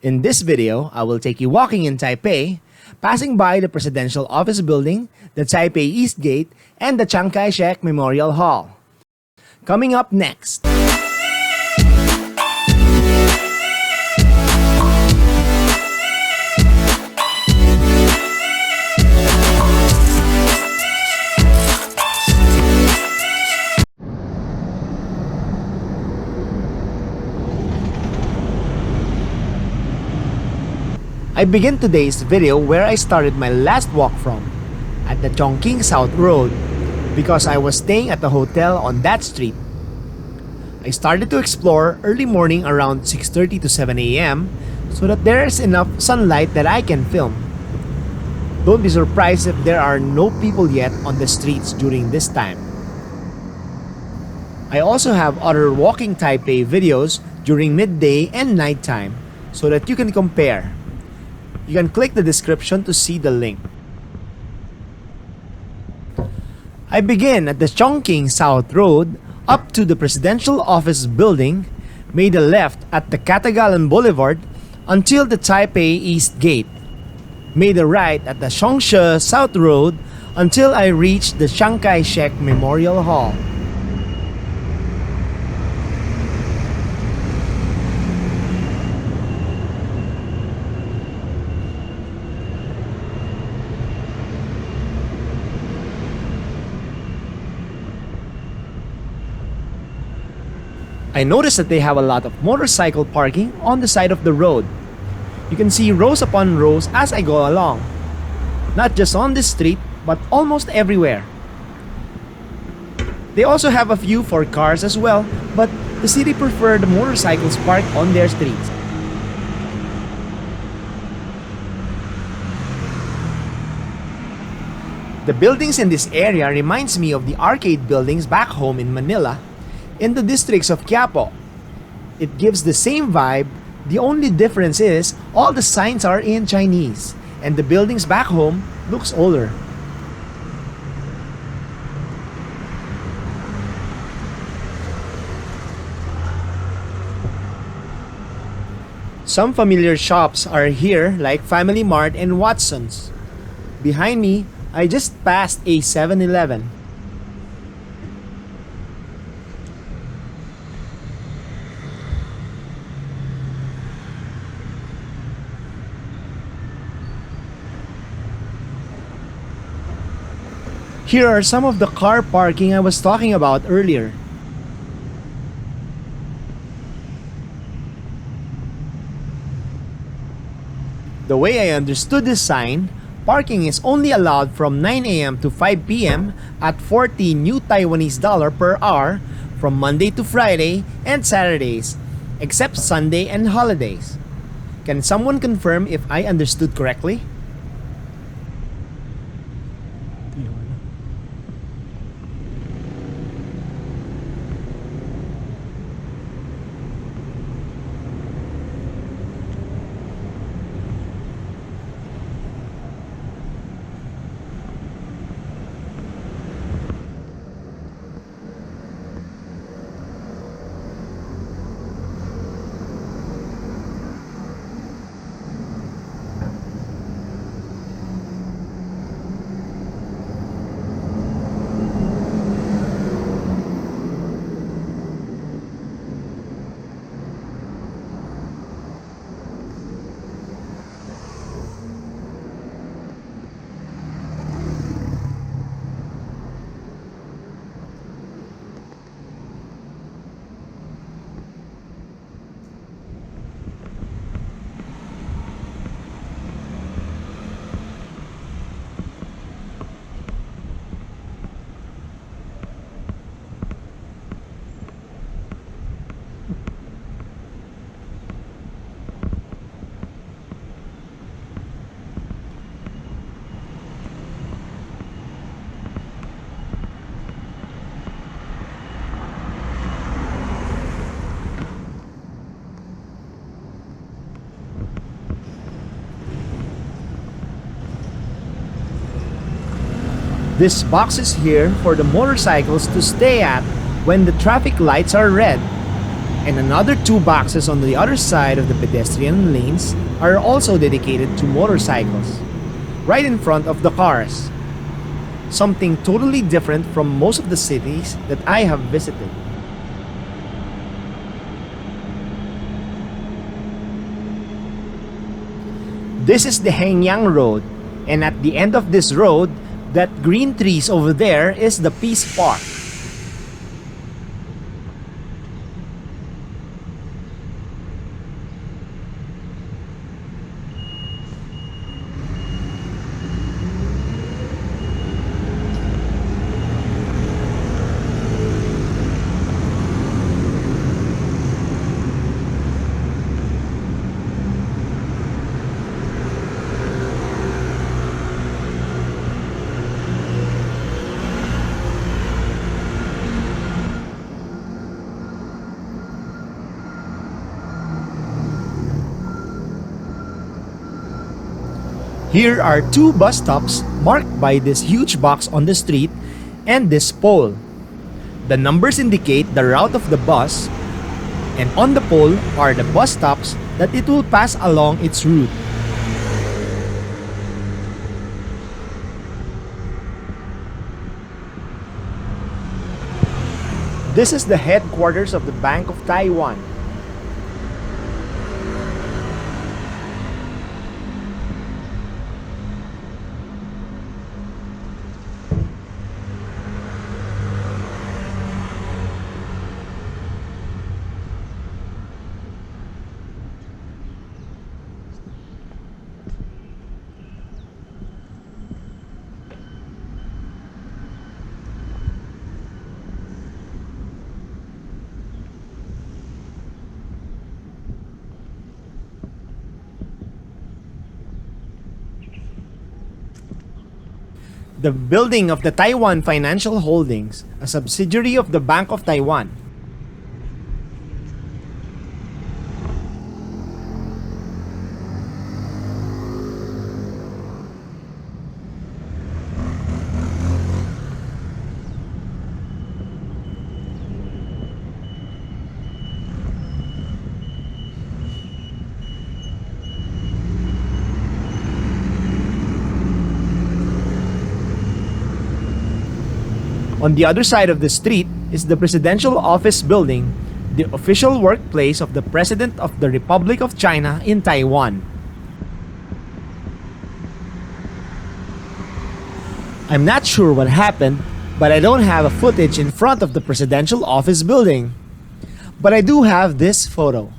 In this video, I will take you walking in Taipei, passing by the Presidential Office Building, the Taipei East Gate, and the Chiang Kai-shek Memorial Hall. Coming up next. I begin today's video where I started my last walk from, at the Chongqing South Road, because I was staying at a hotel on that street. I started to explore early morning around 6:30 to 7 a.m. so that there is enough sunlight that I can film. Don't be surprised if there are no people yet on the streets during this time. I also have other walking Taipei videos during midday and nighttime so that you can compare. You can click the description to see the link. I begin at the Chongqing South Road up to the Presidential Office Building, made a left at the Ketagalan Boulevard until the Taipei East Gate, made a right at the Chongqing South Road until I reached the Chiang Kai-shek Memorial Hall. I noticed that they have a lot of motorcycle parking on the side of the road. You can see rows upon rows as I go along. Not just on this street, but almost everywhere. They also have a few for cars as well, but the city preferred the motorcycles parked on their streets. The buildings in this area reminds me of the arcade buildings back home in Manila, in the districts of Quiapo. It gives the same vibe. The only difference is all the signs are in Chinese and the buildings back home looks older. Some familiar shops are here like Family Mart and Watson's. Behind me, I just passed a 7-Eleven. Here are some of the car parking I was talking about earlier. The way I understood this sign, parking is only allowed from 9 a.m. to 5 p.m. at 40 new Taiwanese dollar per hour from Monday to Friday and Saturdays, except Sunday and holidays. Can someone confirm if I understood correctly? This box is here for the motorcycles to stay at when the traffic lights are red. And another two boxes on the other side of the pedestrian lanes are also dedicated to motorcycles, right in front of the cars. Something totally different from most of the cities that I have visited. This is the Hengyang Road, and at the end of this road, that green trees over there is the Peace Park. Here are two bus stops marked by this huge box on the street and this pole. The numbers indicate the route of the bus, and on the pole are the bus stops that it will pass along its route. This is the headquarters of the Bank of Taiwan. The building of the Taiwan Financial Holdings, a subsidiary of the Bank of Taiwan. On the other side of the street is the Presidential Office Building, the official workplace of the President of the Republic of China in Taiwan. I'm not sure what happened, but I don't have a footage in front of the Presidential Office Building. But I do have this photo.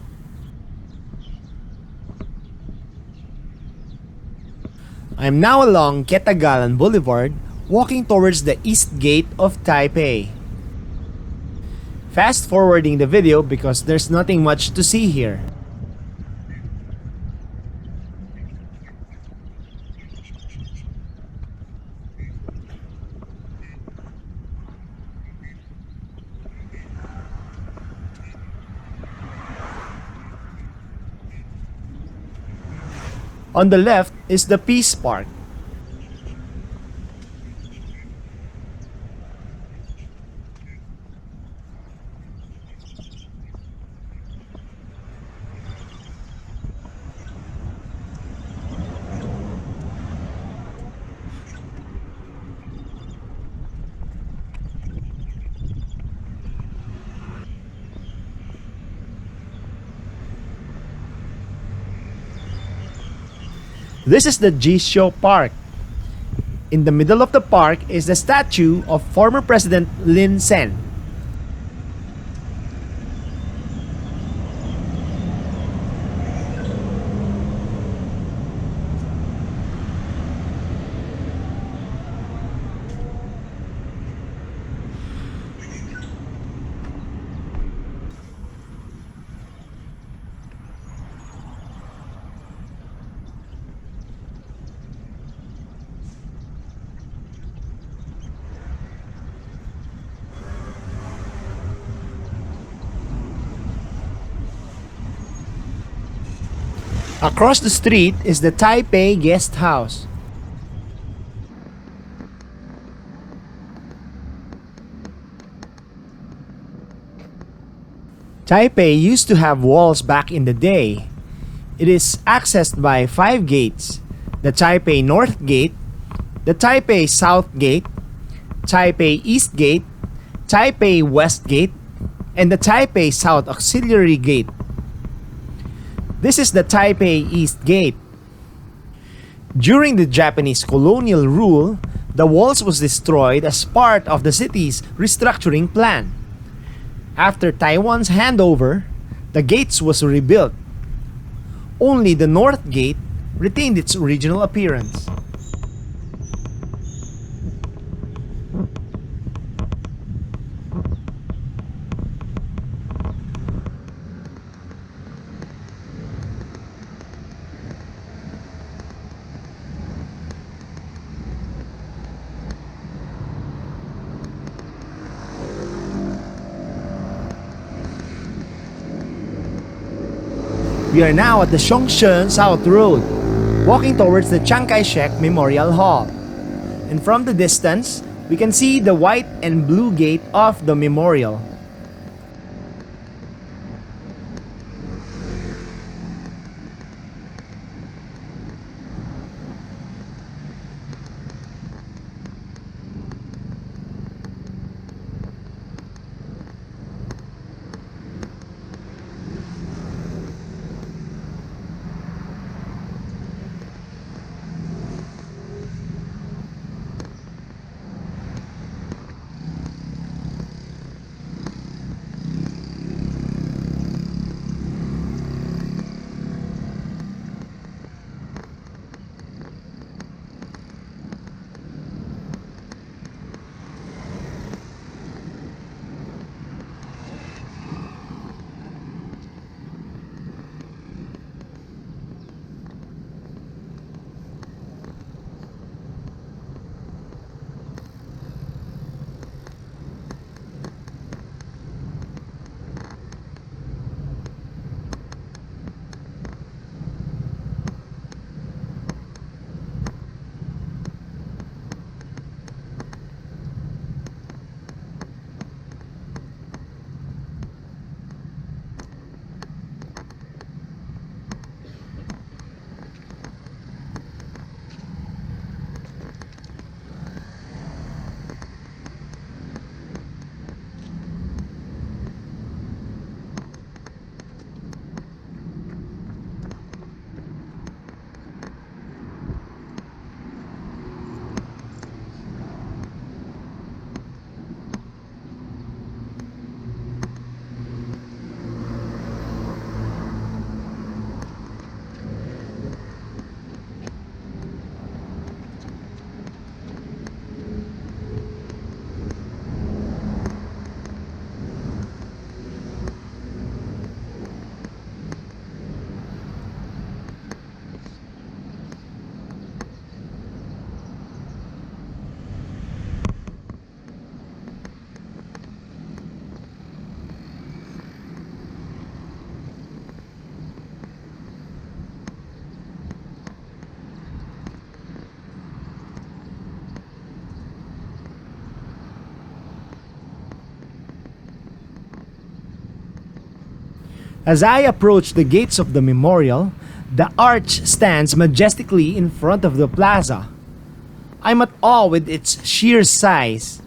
I'm now along Ketagalan Boulevard, walking towards the East Gate of Taipei. Fast forwarding the video because there's nothing much to see here. On the left is the Peace Park. This is the Jieshou Park. In the middle of the park is the statue of former President Lin Sen. Across the street is the Taipei Guest House. Taipei used to have walls back in the day. It is accessed by 5 gates: the Taipei North Gate, the Taipei South Gate, Taipei East Gate, Taipei West Gate, and the Taipei South Auxiliary Gate. This is the Taipei East Gate. During the Japanese colonial rule, the walls was destroyed as part of the city's restructuring plan. After Taiwan's handover, the gates was rebuilt. Only the North Gate retained its original appearance. We are now at the Chongqing South Road, walking towards the Chiang Kai-shek Memorial Hall. And from the distance, we can see the white and blue gate of the memorial. As I approach the gates of the memorial, the arch stands majestically in front of the plaza. I'm at awe with its sheer size.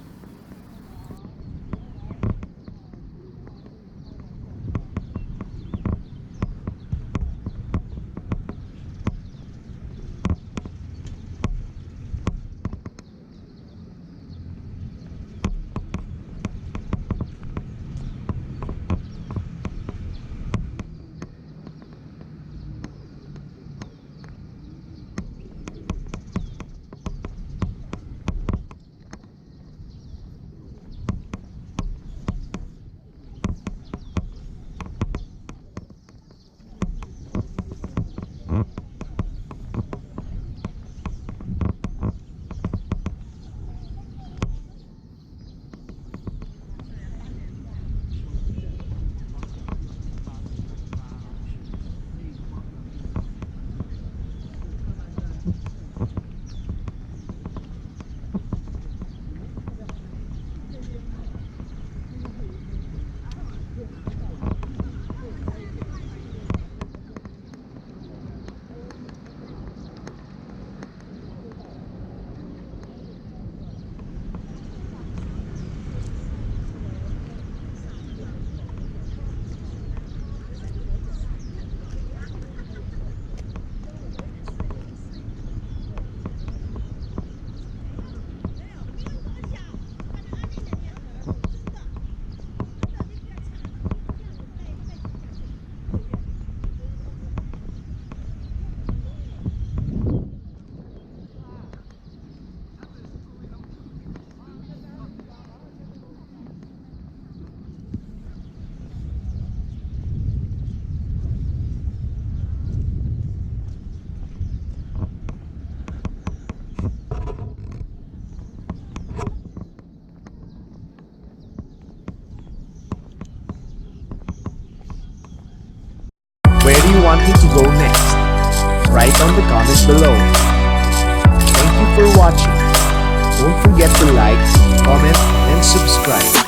want me to go next? Write on the comments below. Thank you for watching. Don't forget to like, comment, and subscribe.